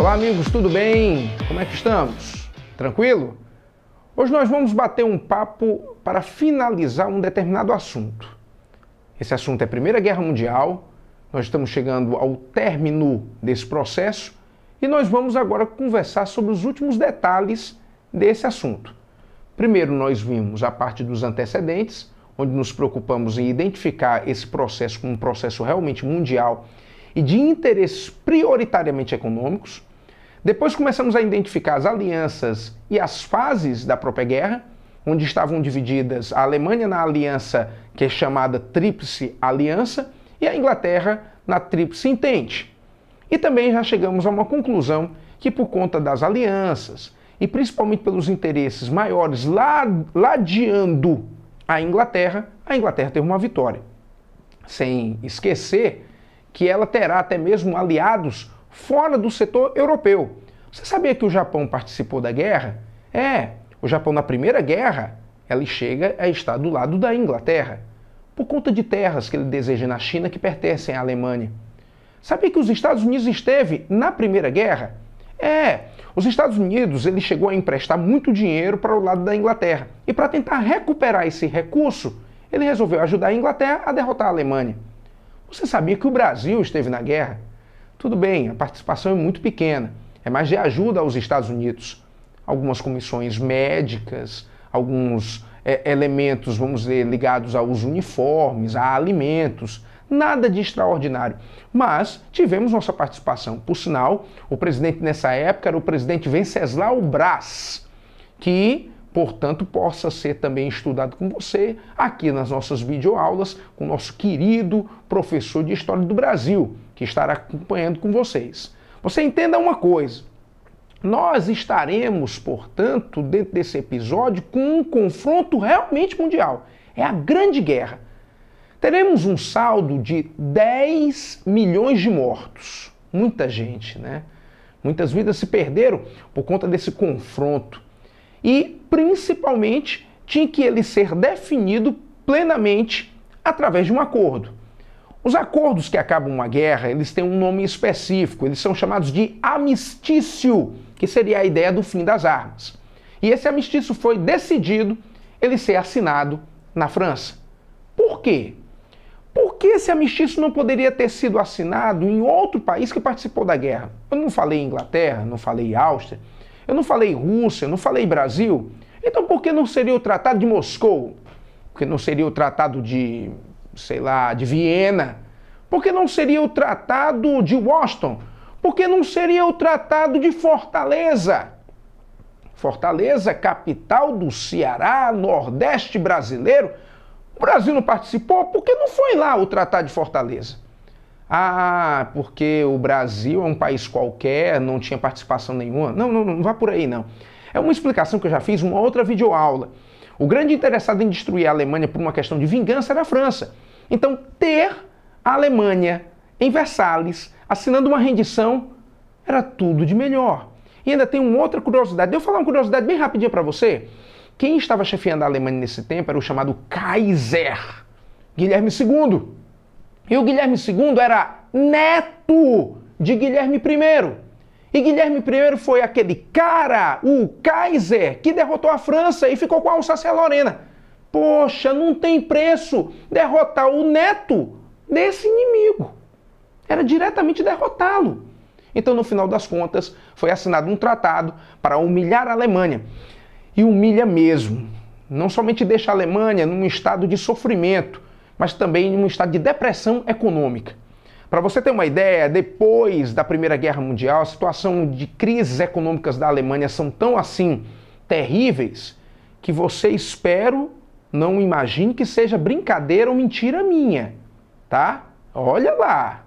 Olá amigos, tudo bem? Como é que estamos? Tranquilo? Hoje nós vamos bater um papo para finalizar um determinado assunto. Esse assunto é a Primeira Guerra Mundial, nós estamos chegando ao término desse processo e nós vamos agora conversar sobre os últimos detalhes desse assunto. Primeiro nós vimos a parte dos antecedentes, onde nos preocupamos em identificar esse processo como um processo realmente mundial e de interesses prioritariamente econômicos. Depois começamos a identificar as alianças e as fases da própria guerra, onde estavam divididas a Alemanha na aliança que é chamada Tríplice Aliança e a Inglaterra na Tríplice Entente. E também já chegamos a uma conclusão que por conta das alianças e principalmente pelos interesses maiores ladeando a Inglaterra teve uma vitória. Sem esquecer que ela terá até mesmo aliados fora do setor europeu. Você sabia que o Japão participou da guerra? O Japão na Primeira Guerra, ele chega a estar do lado da Inglaterra, por conta de terras que ele deseja na China que pertencem à Alemanha. Sabia que os Estados Unidos esteve na Primeira Guerra? Os Estados Unidos ele chegou a emprestar muito dinheiro para o lado da Inglaterra. E para tentar recuperar esse recurso, ele resolveu ajudar a Inglaterra a derrotar a Alemanha. Você sabia que o Brasil esteve na guerra? Tudo bem, a participação é muito pequena, é mais de ajuda aos Estados Unidos. Algumas comissões médicas, alguns elementos, vamos dizer, ligados aos uniformes, a alimentos, nada de extraordinário. Mas tivemos nossa participação. Por sinal, o presidente nessa época era o presidente Venceslau Braz, que, portanto, possa ser também estudado com você aqui nas nossas videoaulas, com o nosso querido professor de História do Brasil, que estará acompanhando com vocês. Você entenda uma coisa, nós estaremos, portanto, dentro desse episódio com um confronto realmente mundial. É a Grande Guerra. Teremos um saldo de 10 milhões de mortos. Muita gente, né? Muitas vidas se perderam por conta desse confronto. E, principalmente, tinha que ele ser definido plenamente através de um acordo. Os acordos que acabam uma guerra, eles têm um nome específico, eles são chamados de armistício, que seria a ideia do fim das armas. E esse armistício foi decidido ele ser assinado na França. Por quê? Por que esse armistício não poderia ter sido assinado em outro país que participou da guerra? Eu não falei Inglaterra, não falei Áustria, eu não falei Rússia, eu não falei Brasil. Então por que não seria o Tratado de Moscou? Por que não seria o Tratado de, sei lá, de Viena? Por que não seria o Tratado de Washington? Por que não seria o Tratado de Fortaleza? Fortaleza, capital do Ceará, Nordeste brasileiro. O Brasil não participou? Por que não foi lá o Tratado de Fortaleza? Porque o Brasil é um país qualquer, não tinha participação nenhuma. Não vá por aí não. É uma explicação que eu já fiz em uma outra videoaula. O grande interessado em destruir a Alemanha por uma questão de vingança era a França. Então, ter a Alemanha em Versalhes, assinando uma rendição, era tudo de melhor. E ainda tem uma outra curiosidade. Deixa eu falar uma curiosidade bem rapidinha para você. Quem estava chefiando a Alemanha nesse tempo era o chamado Kaiser, Guilherme II. E o Guilherme II era neto de Guilherme I. E Guilherme I foi aquele cara, o Kaiser, que derrotou a França e ficou com a Alsácia-Lorena. Poxa, não tem preço derrotar o neto desse inimigo. Era diretamente derrotá-lo. Então, no final das contas, foi assinado um tratado para humilhar a Alemanha. E humilha mesmo. Não somente deixa a Alemanha num estado de sofrimento, mas também num estado de depressão econômica. Para você ter uma ideia, depois da Primeira Guerra Mundial, a situação de crises econômicas da Alemanha são tão assim terríveis que você, espero, não imagine que seja brincadeira ou mentira minha, tá? Olha lá.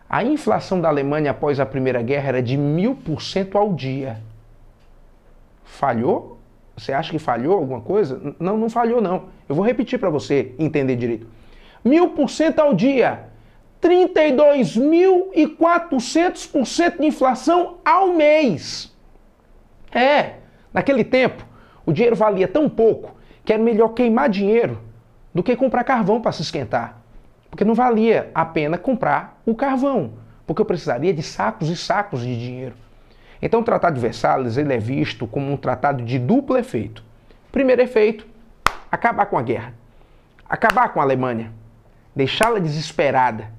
A inflação da Alemanha após a Primeira Guerra era de 1000% ao dia. Falhou? Você acha que falhou alguma coisa? Não, não falhou não. Eu vou repetir para você entender direito. 1000% ao dia. 32.400% de inflação ao mês. Naquele tempo, o dinheiro valia tão pouco que era melhor queimar dinheiro do que comprar carvão para se esquentar. Porque não valia a pena comprar o carvão, porque eu precisaria de sacos e sacos de dinheiro. Então o Tratado de Versalhes ele é visto como um tratado de duplo efeito. Primeiro efeito, acabar com a guerra, acabar com a Alemanha, deixá-la desesperada,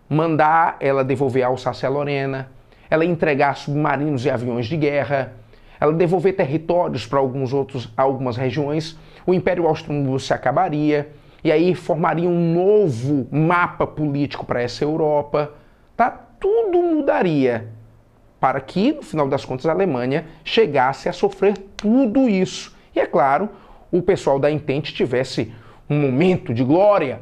mandar ela devolver a Alsácia-Lorena, ela entregar submarinos e aviões de guerra, ela devolver territórios para algumas regiões, o Império Austro-Húngaro se acabaria, e aí formaria um novo mapa político para essa Europa, tá? Tudo mudaria para que, no final das contas, a Alemanha chegasse a sofrer tudo isso. E, é claro, o pessoal da Entente tivesse um momento de glória.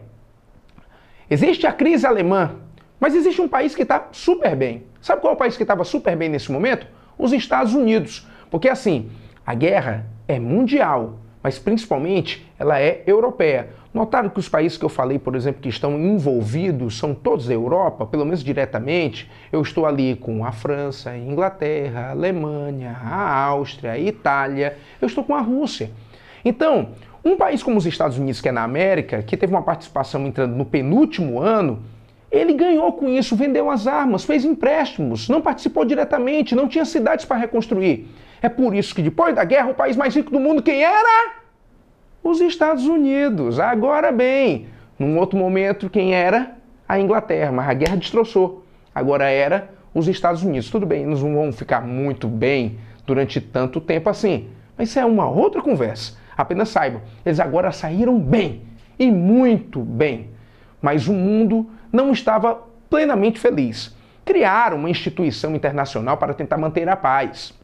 Existe a crise alemã, mas existe um país que está super bem. Sabe qual é o país que estava super bem nesse momento? Os Estados Unidos. Porque, assim, a guerra é mundial, mas principalmente ela é europeia. Notaram que os países que eu falei, por exemplo, que estão envolvidos são todos da Europa, pelo menos diretamente. Eu estou ali com a França, a Inglaterra, a Alemanha, a Áustria, a Itália, eu estou com a Rússia. Então, um país como os Estados Unidos, que é na América, que teve uma participação entrando no penúltimo ano, ele ganhou com isso, vendeu as armas, fez empréstimos, não participou diretamente, não tinha cidades para reconstruir. É por isso que depois da guerra, o país mais rico do mundo, quem era? Os Estados Unidos. Agora bem, num outro momento, quem era? A Inglaterra, mas a guerra destroçou. Agora era os Estados Unidos. Tudo bem, eles não vão ficar muito bem durante tanto tempo assim, mas isso é uma outra conversa. Apenas saibam, eles agora saíram bem, e muito bem. Mas o mundo não estava plenamente feliz. Criaram uma instituição internacional para tentar manter a paz.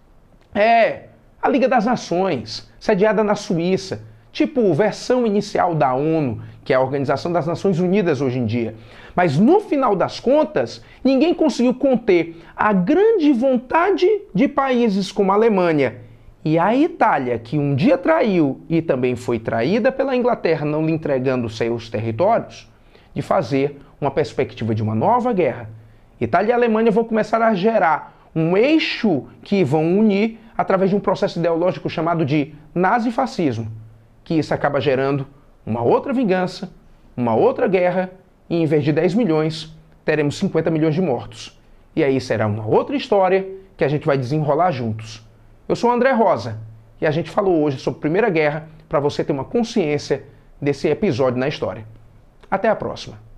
A Liga das Nações, sediada na Suíça, tipo versão inicial da ONU, que é a Organização das Nações Unidas hoje em dia. Mas no final das contas, ninguém conseguiu conter a grande vontade de países como a Alemanha e a Itália, que um dia traiu e também foi traída pela Inglaterra, não lhe entregando seus territórios, de fazer uma perspectiva de uma nova guerra. Itália e Alemanha vão começar a gerar um eixo que vão unir através de um processo ideológico chamado de nazifascismo, que isso acaba gerando uma outra vingança, uma outra guerra, e em vez de 10 milhões, teremos 50 milhões de mortos. E aí será uma outra história que a gente vai desenrolar juntos. Eu sou o André Rosa, e a gente falou hoje sobre a Primeira Guerra para você ter uma consciência desse episódio na história. Até a próxima!